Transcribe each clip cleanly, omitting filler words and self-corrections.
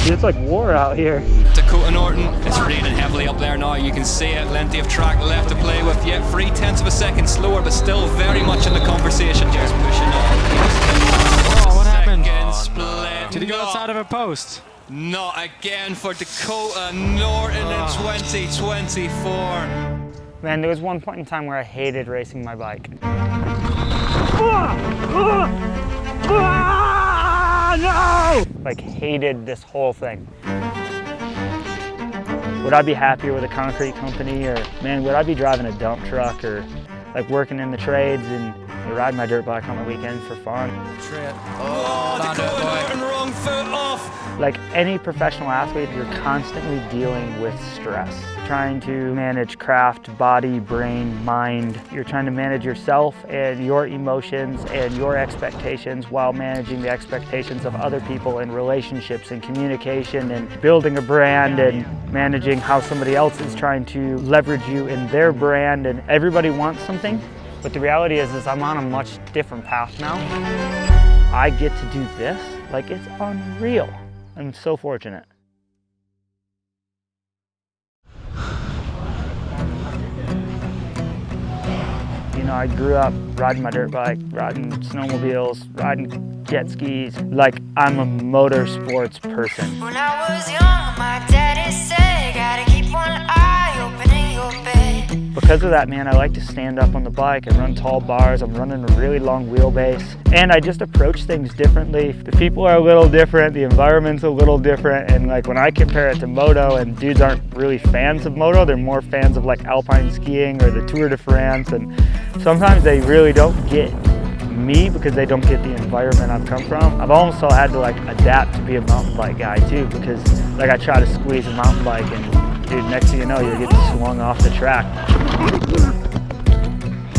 It's like war out here. Dakotah Norton, it's raining heavily up there now. You can see it, plenty of track left to play with. Yet 0.3 of a second slower, but still very much in the conversation. Just pushing on. Oh, what happened? Split. Did he go outside of a post? Not again for Dakotah Norton in 2024. Man, there was one point in time where I hated racing my bike. No! Like, hated this whole thing. Would I be happier with a concrete company, or man, would I be driving a dump truck, or like working in the trades and riding my dirt bike on the weekend for fun? Oh, Dakotah Norton, wrong foot off. Like any professional athlete, you're constantly dealing with stress. Trying to manage craft, body, brain, mind. You're trying to manage yourself and your emotions and your expectations while managing the expectations of other people and relationships and communication and building a brand and managing how somebody else is trying to leverage you in their brand. And everybody wants something, but the reality is I'm on a much different path now. I get to do this, like it's unreal. I'm so fortunate. You know, I grew up riding my dirt bike, riding snowmobiles, riding jet skis. Like, I'm a motorsports person. When I was young, my daddy said, gotta keep one eye open in your bed. Because of that, man, I like to stand up on the bike and run tall bars. I'm running a really long wheelbase. And I just approach things differently. The people are a little different, the environment's a little different. And like when I compare it to moto, and dudes aren't really fans of moto, they're more fans of like alpine skiing or the Tour de France. And sometimes they really don't get me because they don't get the environment I've come from. I've also had to like adapt to be a mountain bike guy too, because like I try to squeeze a mountain bike and dude, next thing you know, you're getting swung off the track.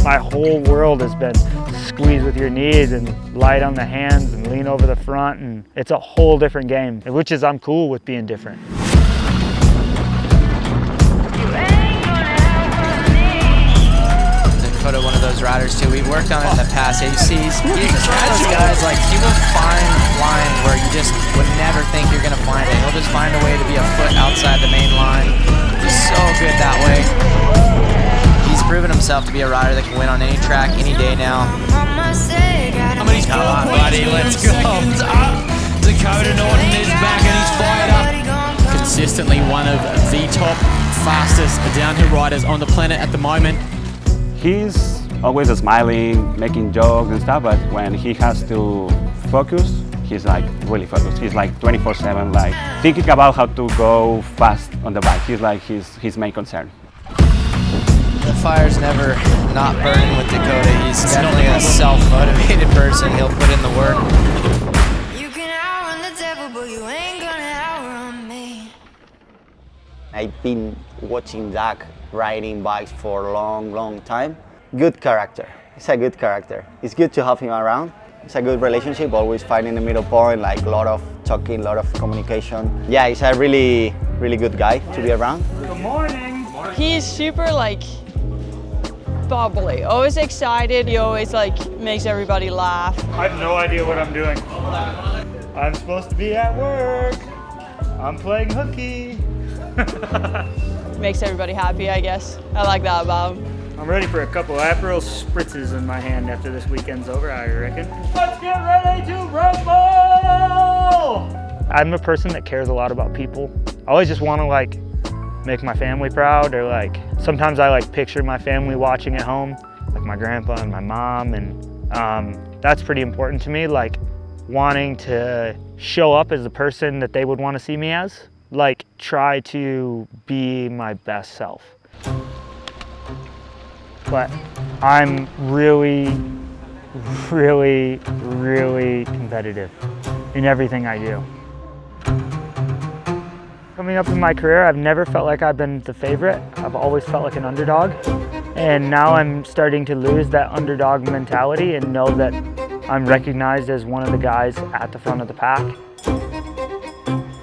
My whole world has been squeeze with your knees and light on the hands and lean over the front, and it's a whole different game, which is I'm cool with being different. Dakotah, one of those riders too. We've worked on it in the past. Yeah, you see, he's one of those guys, like, he will find line where you just would never think you're gonna find it. He'll just find a way to be a foot outside the main line. He's so good that way. He's proven himself to be a rider that can win on any track, any day now. Come on, buddy, let's go. Dakotah Norton is back and he's fired up. Consistently one of the top, fastest downhill riders on the planet at the moment. He's always smiling, making jokes and stuff, but when he has to focus, he's like really focused. He's like 24/7, like thinking about how to go fast on the bike. He's like his main concern. The fire's never not burning with Dakotah. He's definitely a self-motivated person. He'll put in the work. You can outrun the devil, but you ain't gonna outrun me. I've been watching Dak riding bikes for a long time. Good character. He's a good character. It's good to have him around. It's a good relationship, always finding the middle point, like a lot of talking, a lot of communication. Yeah, he's a really good guy to be around. Good morning. He's super like bubbly, always excited. He always like makes everybody laugh. I have no idea what I'm doing. I'm supposed to be at work. I'm playing hooky. Makes everybody happy, I guess. I like that about him. I'm ready for a couple Aperol spritzes in my hand after this weekend's over, I reckon. Let's get ready to rumble! I'm a person that cares a lot about people. I always just want to like make my family proud, or like sometimes I like picture my family watching at home, like my grandpa and my mom, and that's pretty important to me, like wanting to show up as the person that they would want to see me as, like try to be my best self. But I'm really competitive in everything I do. Coming up in my career, I've never felt like I've been the favorite. I've always felt like an underdog. And now I'm starting to lose that underdog mentality and know that I'm recognized as one of the guys at the front of the pack.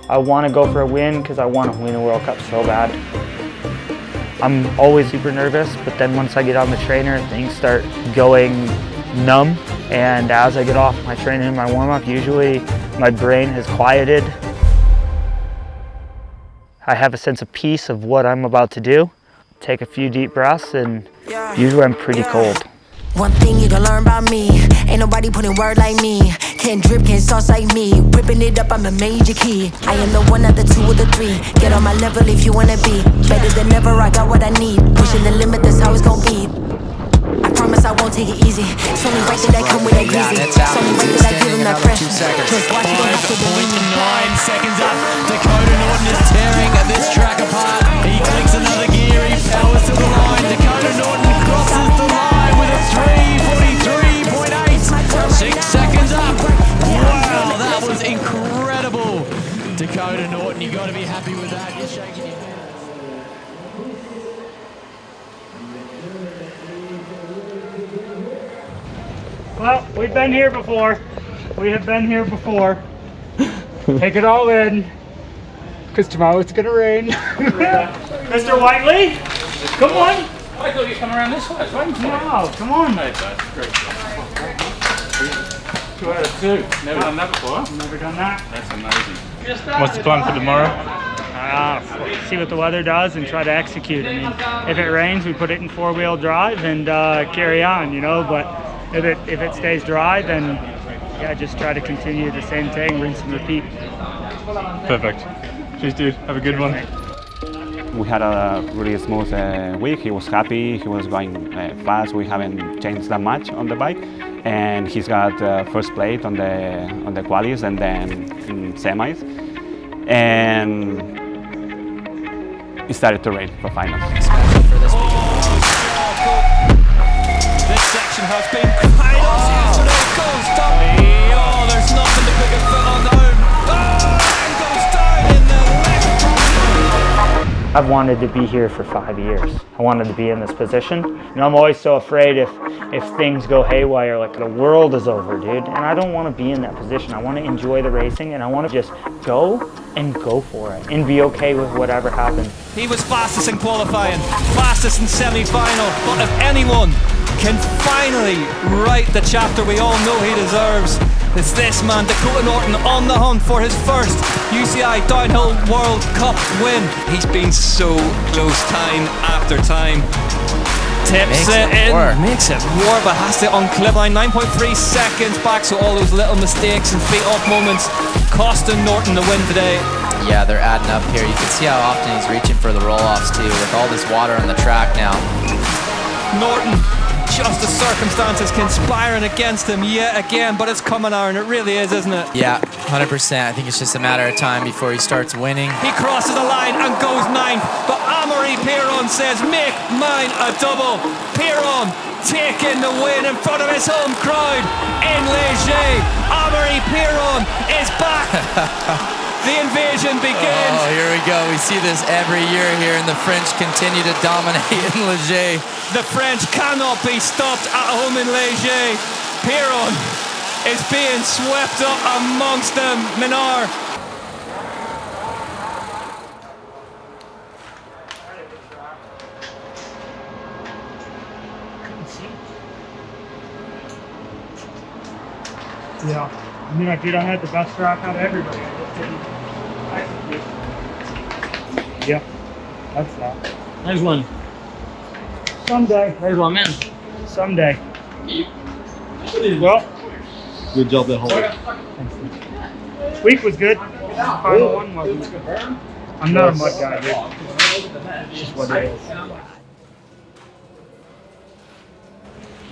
I want to go for a win because I want to win a World Cup so bad. I'm always super nervous, but then once I get on the trainer, things start going numb. And as I get off my trainer and my warm-up, usually my brain has quieted I have a sense of peace of what I'm about to do. Take a few deep breaths, and usually I'm pretty cold. One thing you gon' learn about me, ain't nobody putting word like me. Can't drip, can't sauce like me. Ripping it up, I'm a major key. I am the one, not the two or the three. Get on my level if you wanna be better than ever, I got what I need. Pushing the limit, that's how it's gon' be. I promise I won't take it easy. It's only right that I come with that greasy. It's only right that I give him that pressure. Just watch, you don't have to believe me. 9 seconds up. Dakotah Norton is tearing this track apart. He clicks another gear, he powers to the line. Dakotah Norton crosses the line with a 3:43.8. 6 seconds up. Wow, that was incredible. Dakotah Norton, you got to be happy with that. You're shaking your head. Well, we've been here before. We have been here before. Take it all in, because tomorrow it's gonna rain. Mr. Whiteley, come on. I thought you come around this way. No, come on. Great. 2 out of 2. Never done that before. Never done that. That's amazing. What's the plan for tomorrow? See what the weather does and try to execute. I mean, if it rains, we put it in 4-wheel drive and carry on, you know. But if it stays dry, then yeah, just try to continue the same thing, rinse and repeat. Perfect. Cheers, dude. Have a good one. We had a really smooth week. He was happy. He was going fast. We haven't changed that much on the bike, and he's got first place on the qualies and then in semis. And it started to rain for finals. This section has been quite awesome. It goes down. Oh, there's nothing to put your foot on home. And goes down in the I've wanted to be here for 5 years. I wanted to be in this position. And I'm always so afraid if things go haywire, like the world is over, dude. And I don't want to be in that position. I want to enjoy the racing, and I want to just go for it and be okay with whatever happens. He was fastest in qualifying, fastest in semi-final, but if anyone can finally write the chapter we all know he deserves, it's this man, Dakotah Norton, on the hunt for his first UCI Downhill World Cup win. He's been so close time after time. Tips it in, makes it war, but has to unclip line. 9.3 seconds back, so all those little mistakes and feet off moments costing Norton the win today. Yeah, they're adding up here. You can see how often he's reaching for the roll-offs too, with all this water on the track now. Norton, just the circumstances conspiring against him yet again, but it's coming, Aaron, it really is, isn't it? Yeah, 100%. I think it's just a matter of time before he starts winning. He crosses the line and goes 9th, but Amaury Piron says, make mine a double. Piron taking the win in front of his home crowd in Léger. Amaury Piron is back. The invasion begins. Oh, here we go. We see this every year here, and the French continue to dominate in Léger. The French cannot be stopped at home in Léger. Piron is being swept up amongst them. Minard. Yeah, I mean, I had the best track out of everybody. I just didn't execute. Yep, that's that. There's one. Someday. There's one, man. Someday. Well, Good job that whole week. week was good. Final one wasn't. I'm not a mud guy, dude. It's just what it is.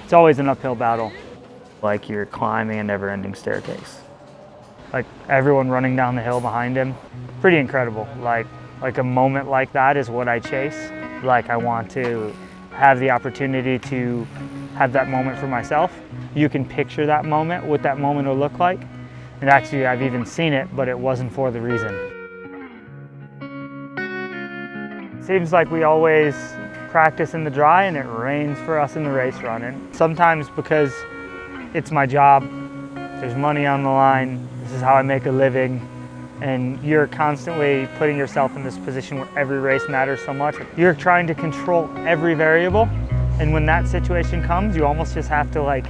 It's always an uphill battle. Like you're climbing a never-ending staircase. Like everyone running down the hill behind him. Pretty incredible. Like a moment like that is what I chase. Like I want to have the opportunity to have that moment for myself. You can picture that moment, what that moment will look like. And actually I've even seen it, but it wasn't for the reason. Seems like we always practice in the dry and it rains for us in the race running. Sometimes because it's my job, there's money on the line, this is how I make a living, and you're constantly putting yourself in this position where every race matters so much. You're trying to control every variable, and when that situation comes, you almost just have to like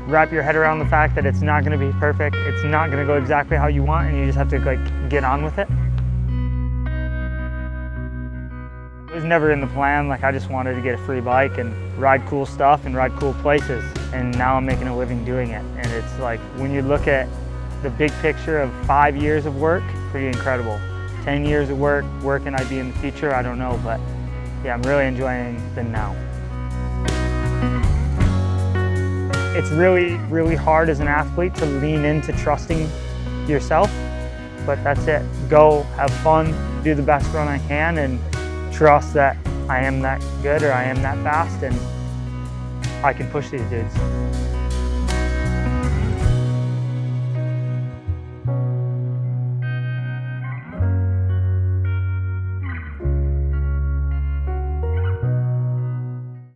wrap your head around the fact that it's not gonna be perfect, it's not gonna go exactly how you want, and you just have to like get on with it. It was never in the plan. Like, I just wanted to get a free bike and ride cool stuff and ride cool places. And now I'm making a living doing it. And it's like, when you look at the big picture of 5 years of work, pretty incredible. 10 years of work, where can I be in the future? I don't know, but yeah, I'm really enjoying the now. It's really, really hard as an athlete to lean into trusting yourself, but that's it. Go, have fun, do the best run I can, and trust that I am that good or I am that fast and I can push these dudes.